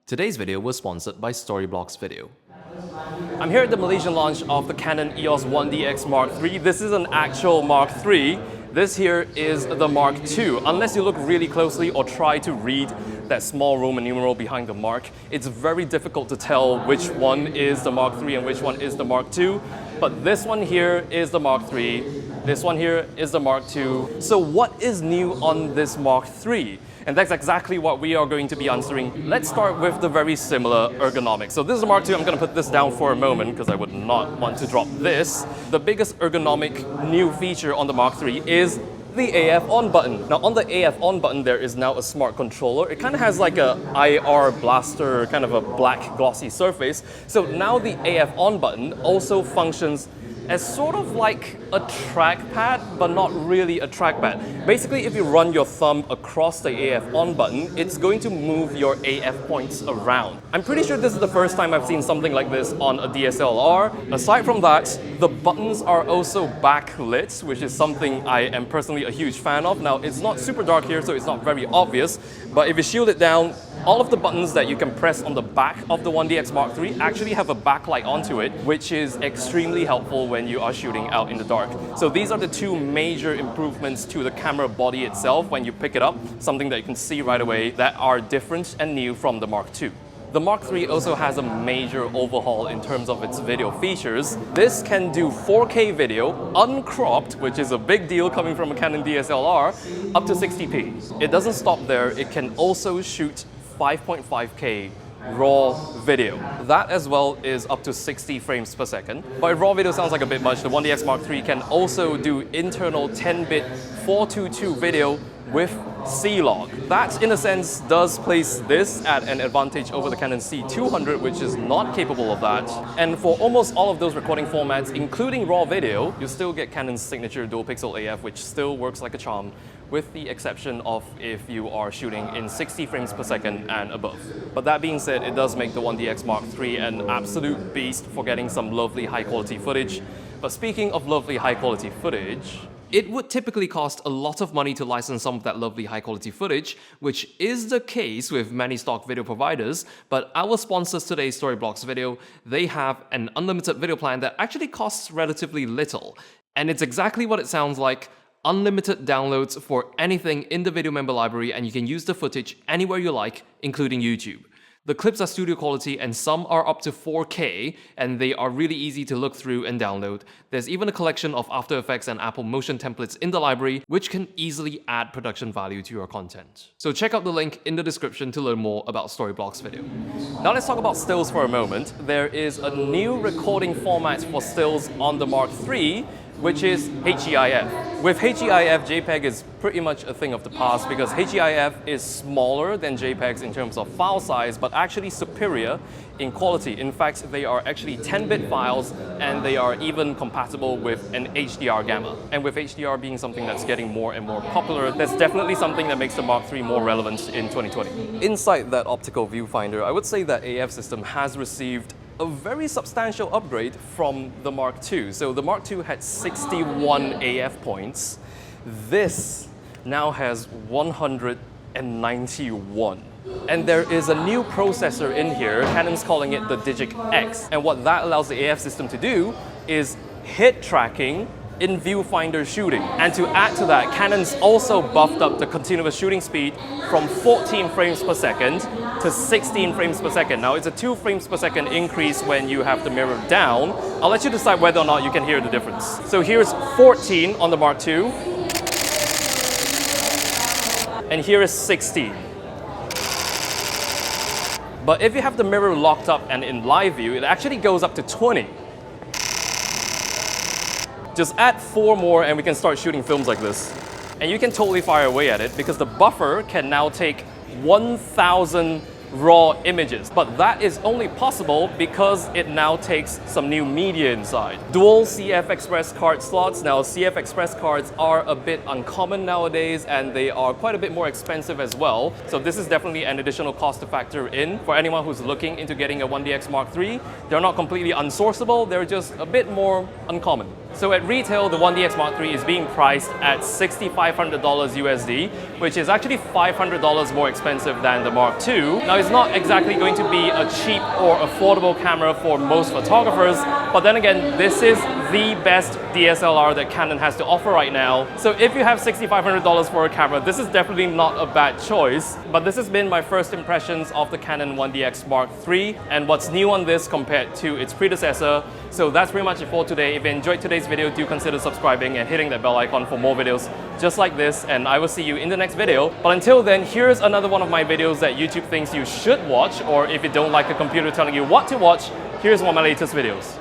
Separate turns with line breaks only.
Today's video was sponsored by Storyblocks Video. I'm here at the Malaysian launch of the Canon EOS 1DX Mark III. This is an actual Mark III. This here is the Mark II. Unless you look really closely or try to read that small Roman numeral behind the Mark, it's very difficult to tell which one is the Mark III and which one is the Mark II. But this one here is the Mark III. This one here is the Mark II. So what is new on this Mark III? And that's exactly what we are going to be answering. Let's start with the very similar ergonomics. So this is a Mark II. I'm going to put this down for a moment because I would not want to drop this. The biggest ergonomic new feature on the Mark III is the AF on button. Now on the AF on button there is now a smart controller. It kind of has like a IR blaster, kind of a black glossy surface. So now the AF on button also functions as sort of like a trackpad, but not really a trackpad. Basically, if you run your thumb across the AF on button, it's going to move your AF points around. I'm pretty sure this is the first time I've seen something like this on a DSLR. Aside from that, the buttons are also backlit, which is something I am personally a huge fan of. Now, it's not super dark here, so it's not very obvious, but if you shield it down, all of the buttons that you can press on the back of the 1DX Mark III actually have a backlight onto it, which is extremely helpful when you are shooting out in the dark. So these are the two major improvements to the camera body itself when you pick it up, something that you can see right away that are different and new from the Mark II. The Mark III also has a major overhaul in terms of its video features. This can do 4K video, uncropped, which is a big deal coming from a Canon DSLR, up to 60p. It doesn't stop there, it can also shoot 5.5K raw video. That as well is up to 60 frames per second. But if raw video sounds like a bit much, the 1DX Mark III can also do internal 10-bit 422 video with C-Log. That, in a sense, does place this at an advantage over the Canon C200, which is not capable of that. And for almost all of those recording formats, including raw video, you still get Canon's signature dual-pixel AF, which still works like a charm, with the exception of if you are shooting in 60 frames per second and above. But that being said, it does make the 1DX Mark III an absolute beast for getting some lovely high-quality footage. But speaking of lovely high-quality footage, it would typically cost a lot of money to license some of that lovely high-quality footage, which is the case with many stock video providers, but our sponsors today's Storyblocks Video, they have an unlimited video plan that actually costs relatively little. And it's exactly what it sounds like: unlimited downloads for anything in the video member library, and you can use the footage anywhere you like, including YouTube. The clips are studio quality and some are up to 4K, and they are really easy to look through and download. There's even a collection of After Effects and Apple Motion templates in the library, which can easily add production value to your content. So check out the link in the description to learn more about Storyblocks Video. Now let's talk about stills for a moment. There is a new recording format for stills on the Mark III, which is HEIF. With HEIF, JPEG is pretty much a thing of the past because HEIF is smaller than JPEGs in terms of file size, but actually superior in quality. In fact, they are actually 10-bit files, and they are even compatible with an HDR gamma. And with HDR being something that's getting more and more popular, that's definitely something that makes the Mark III more relevant in 2020. Inside that optical viewfinder, I would say that AF system has received a very substantial upgrade from the Mark II. So the Mark II had 61 AF points. This now has 191. And there is a new processor in here. Canon's calling it the Digic X. And what that allows the AF system to do is hit tracking in viewfinder shooting. And to add to that, Canon's also buffed up the continuous shooting speed from 14 frames per second to 16 frames per second. Now, it's a 2 frames per second increase when you have the mirror down. I'll let you decide whether or not you can hear the difference. So here's 14 on the Mark II, and here is 16. But if you have the mirror locked up and in live view, it actually goes up to 20. Just add 4 more and we can start shooting films like this. And you can totally fire away at it because the buffer can now take 1,000 raw images. But that is only possible because it now takes some new media inside. Dual CF Express card slots. Now, CF Express cards are a bit uncommon nowadays, and they are quite a bit more expensive as well. So this is definitely an additional cost to factor in for anyone who's looking into getting a 1DX Mark III. They're not completely unsourceable, they're just a bit more uncommon. So at retail, the 1DX Mark III is being priced at $6,500 USD, which is actually $500 more expensive than the Mark II. Now, it's not exactly going to be a cheap or affordable camera for most photographers, but then again, this is the best DSLR that Canon has to offer right now. So if you have $6,500 for a camera, this is definitely not a bad choice. But this has been my first impressions of the Canon 1DX Mark III and what's new on this compared to its predecessor. So that's pretty much it for today. If you enjoyed today's video, do consider subscribing and hitting that bell icon for more videos just like this, and I will see you in the next video. But until then, here's another one of my videos that YouTube thinks you should watch, or if you don't like a computer telling you what to watch, here's one of my latest videos.